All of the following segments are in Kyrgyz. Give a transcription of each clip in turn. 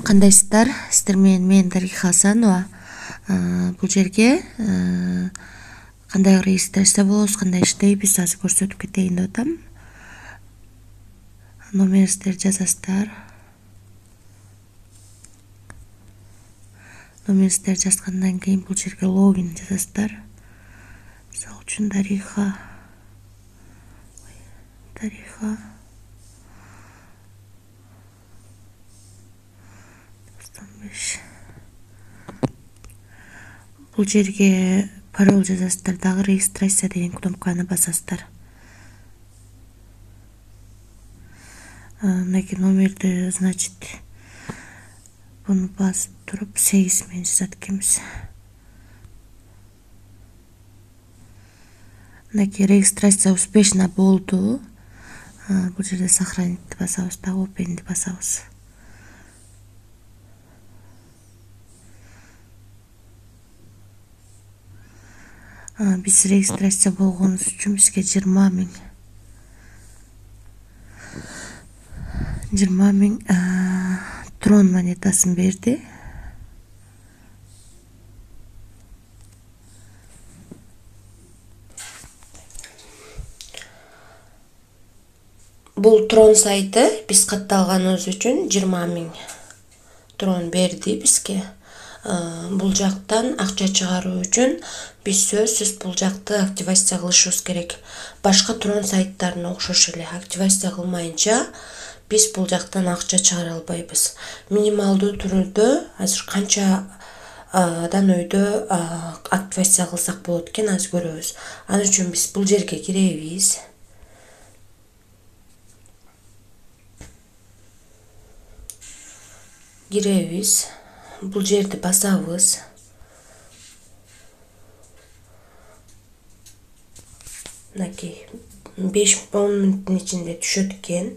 кандайсыздар? Сиздер мен Дариха Асанова. Бул жерге кандай регистрация болобуз, кандай иштейбиз азыр көрсөтүп кетейин деп атам. Номерсиздер жазасыздар. Номерсиздер жазгандан кийин бул жерге логин жазасыздар. Мисалы үчүн Дариха. Бул жерге пароль жазасыздар, дагы регистрация деген кнопканы басасыздар. Мынакей номерди, значит, буну басып туруп 8 менен жазат экенбиз. Мынакей регистрация успешно болду. Бул жерде сохранить басабыз, дагы опенди басабыз. Биз регистрация болгонубуз үчүн бизге 20 000 трон монетасын берди. Бул трон сайты биз катталганыбыз үчүн 20 000 трон берди бизге. Бул жактан акча чыгаруу үчүн биз сөзсүз бул жакты активация кылышыбыз керек. Башка трон сайттарына окшош эле активация кылмайынча биз бул жактан акча чыгара албайбыз. Минималдуу түрдө азыр канчадан өйдө активация кылсак болот экен азыр көрөбүз. Ал үчүн биз бул жерге киребиз. Бул жерди басабыз. Мынакей 5-10 мүнөттүн ичинде түшөт экен.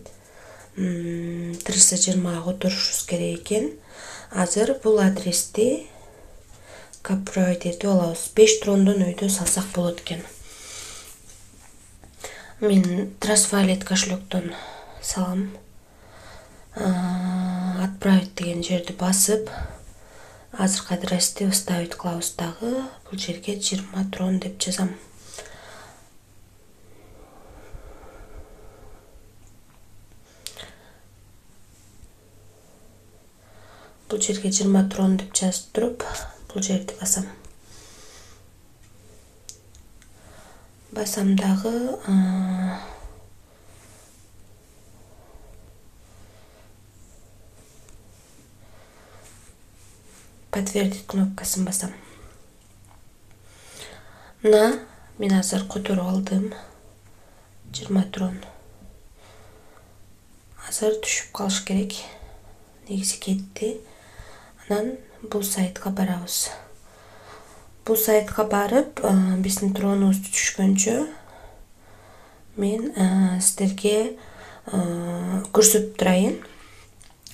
320 которушубуз керек экен. Азыр бул адрести копировать этип алабыз. 5 трондон өйдө салсак болот экен. Мен Trustwallet кошелектон салам. Отправить деген жерди басып, азыркы адрести вставить кылабыз дагы. Бул жерге 20 трон деп жазам. Бул жерге 20 трон деп жазып туруп, бул жерди басам. Басам дагы подтвердить кнопкасын басам. Мына мен азыр которуп алдым 20 трон. Азыр түшүп калыш керек. Негизи кетти. Анан бул сайтка барабыз. Бул сайтка барып, биздин тронубузду түшкөнчө мен сиздерге көрсөтүп турайын.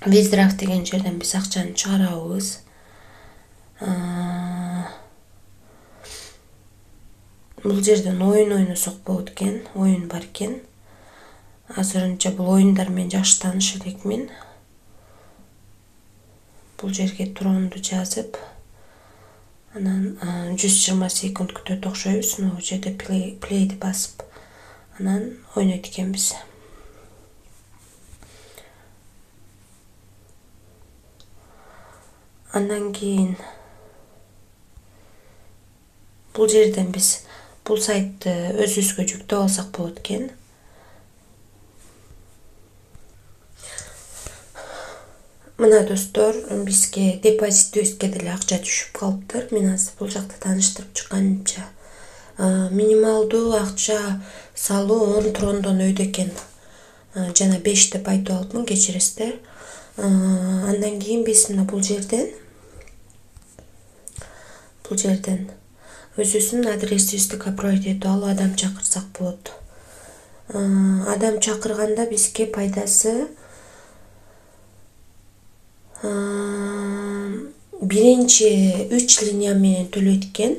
Withdraw деген жерден биз акчаны чыгарабыз. Бул жерден оюн ойносок болот экен, оюн бар экен. Азырынча бул оюндар менен жакшы тааныш элекмин. Бул жерге тронду жазып, анан 120 секунд күтөт окшойбуз. Бул жерде плейди басып, анан ойнойт экенбиз. Андан кийин бул жерден биз бул сайтты өзүбүзгө жүктөп алсак болот экен. Мына достор, бизге депозитибизге деле акча түшүп калыптыр. Мен азыр бул жакта тааныштырып чыкканымча минималдуу акча салуу 10 трондон өйдө экен. Жана 5 деп айтып алыпмын, кечиресиздер. Андан кийин биз мына бул жерден өзүбүздүн адресибизди копировать этип алып адам чакырсак болот. Адам чакырганда бизге пайдасы биринчи 3 линия менен төлөйт экен.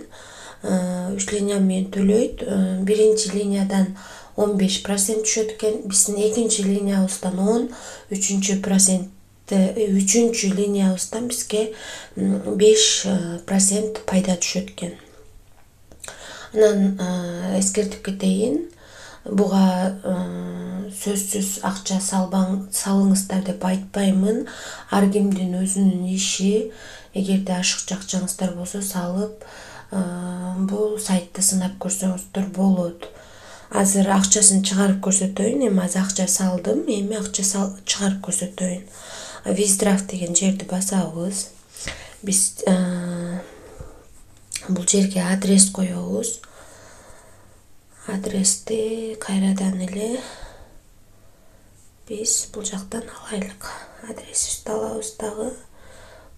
3 линия менен төлөйт. Биринчи линиядан 15% түшөт экен. Биздин экинчи линиябыздан 10, үчүнчү үчүнчү линиябыздан бизге 5% пайда түшөт экен. Анан эскертип кетейин, буга сөзсүз акча салыңыздар деп айтпаймын. Ар кимдин өзүнүн иши. Эгерде ашыкча акчаңыздар болсо салып, бул сайтты сынап көрсөңүздөр болот. Азыр акчасын чыгарып көрсөтөйүн. Эми азыр акча салдым, эми акча чыгарып көрсөтөйүн. Виздрафт деген жерди басабыз. Биз бул жерге адрес коебуз. Адрести кайрадан эле биз бул жактан алайлык. Адресибизди алабыз дагы.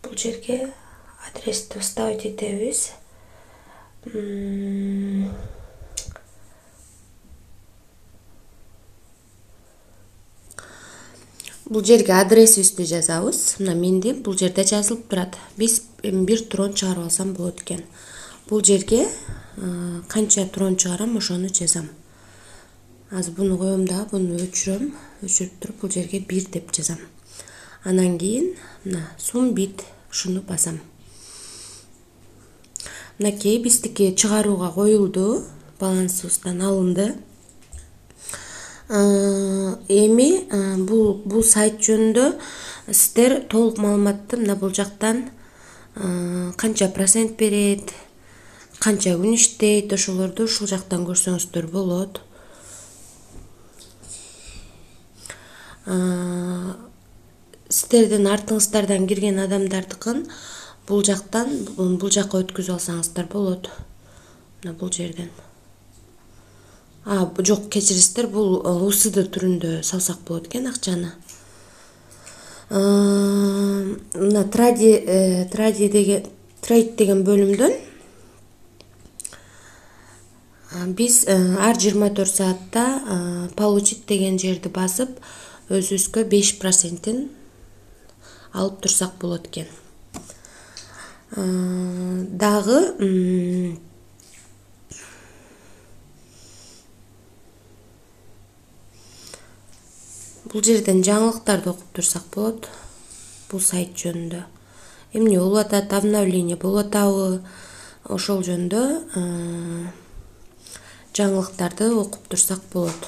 Бул жерге адрести вставить этебиз. Бул жерге адресибизди жазабыз. Мына менде бул жерде жазылып турат. Биз 1 трон чыгарып алсам болот экен. Бул жерге канча трон чыгарам, ошону жазам. Азыр буну коем да, буну өчүрөм. Өчүрүп туруп бул жерге 1 деп жазам. Анан кийин мына сум бит ушуну басам. Мынакей биздики чыгарууга коюлду, балансыбыздан алынды. Эми бул сайт жөнүндө сиздер толук маалыматты мына бул жактан канча процент берет, канча күн иштейт, ошолорду ушул жактан көрсөңүздөр болот. Сиздердин артыңыздардан кирген адамдардыкын бул жактан бул жакка өткүзүп алсаңыздар болот. Мына бул жерден. Жок, кечирисиздер, бул УСД түрүндө салсак болот экен акчаны. Мына трейд деген бөлүмдөн биз ар 24 саатта получить деген жерди басып, өзүбүзгө 5%-ин алып турсак болот экен. Дагы бул жерден жаңылыктарды окуп турсак болот. Бул сайт жөнүндө эмне болуп атат, обновление болуп атабы, ошол жөнүндө жаңылыктарды окуп турсак болот.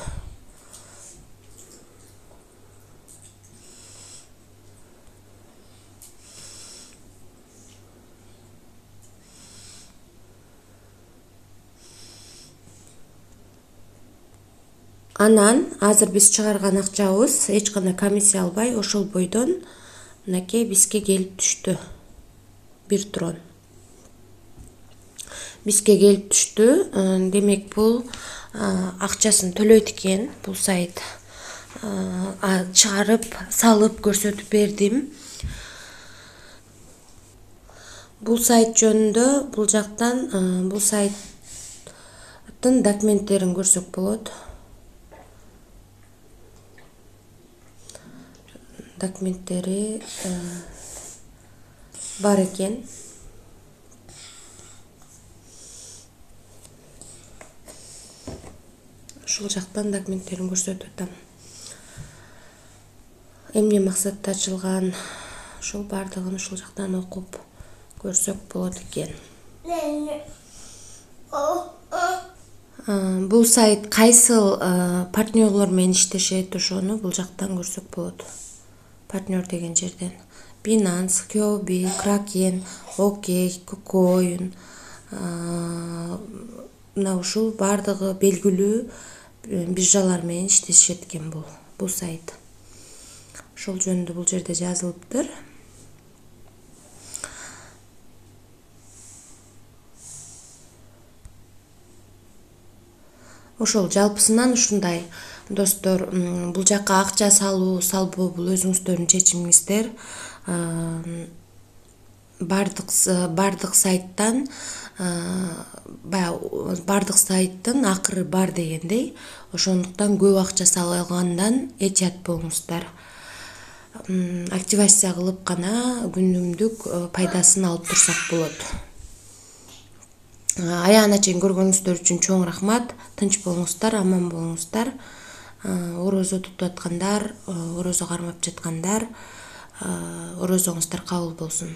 Анан азыр биз чыгарган акчабыз эч кандай комиссия албай, ошол бойдон мынакей бизге келип түштү. 1 трон. Бизге келип түштү. Демек бул акчасын төлөйт экен бул сайт. Чыгарып, салып көрсөтүп бердим. Бул сайт жөнүндө бул жактан бул сайттын документтерин көрсөк болот. Документтери бар экен. Ушул жактан документтерин көрсөтүп атам. Эмне максатта ачылган, ушул бардыгын ушул жактан окуп көрсөк болот экен. Бул сайт кайсыл партнерлор менен иштешет, ошону бул жактан көрсөк болот. Партнер деген жерден Binance, Huobi, Kraken, OK, KuCoin, мына ушул бардыгы белгилүү биржалар менен иштешет экен бул сайт. Ошол жөнүндө бул жерде жазылыптыр. Ошол жалпысынан ушундай. Достор, бул жакка акча салбоо бул өзүңүздөрдүн чечимиңиздер. Бардык сайттан бардык сайттын акыры бар дегендей. Ошондуктан көп акча салгандан этият болуңуздар. Активация кылып гана күнүмдүк пайдасын алып турсак болот. Аягына чейин көргөнүңүздөр үчүн чоң рахмат. Тынч болуңуздар, аман болуңуздар. Орозо тутуп аткандар, орозо кармап жаткандар, Орозоңуздар кабыл болсун.